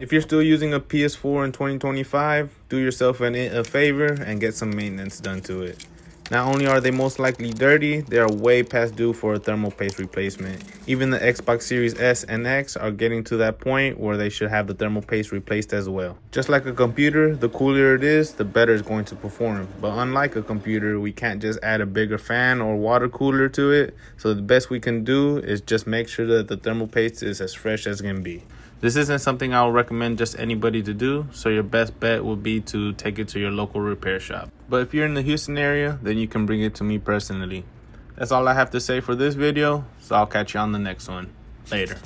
If you're still using a PS4 in 2025, do yourself a favor and get some maintenance done to it. Not only are they most likely dirty, they are way past due for a thermal paste replacement. Even the Xbox Series S and X are getting to that point where they should have the thermal paste replaced as well. Just like a computer, the cooler it is, the better it's going to perform. But unlike a computer, we can't just add a bigger fan or water cooler to it. So the best we can do is just make sure that the thermal paste is as fresh as can be. This isn't something I would recommend just anybody to do, so your best bet would be to take it to your local repair shop. But if you're in the Houston area, then you can bring it to me personally. That's all I have to say for this video, so I'll catch you on the next one. Later.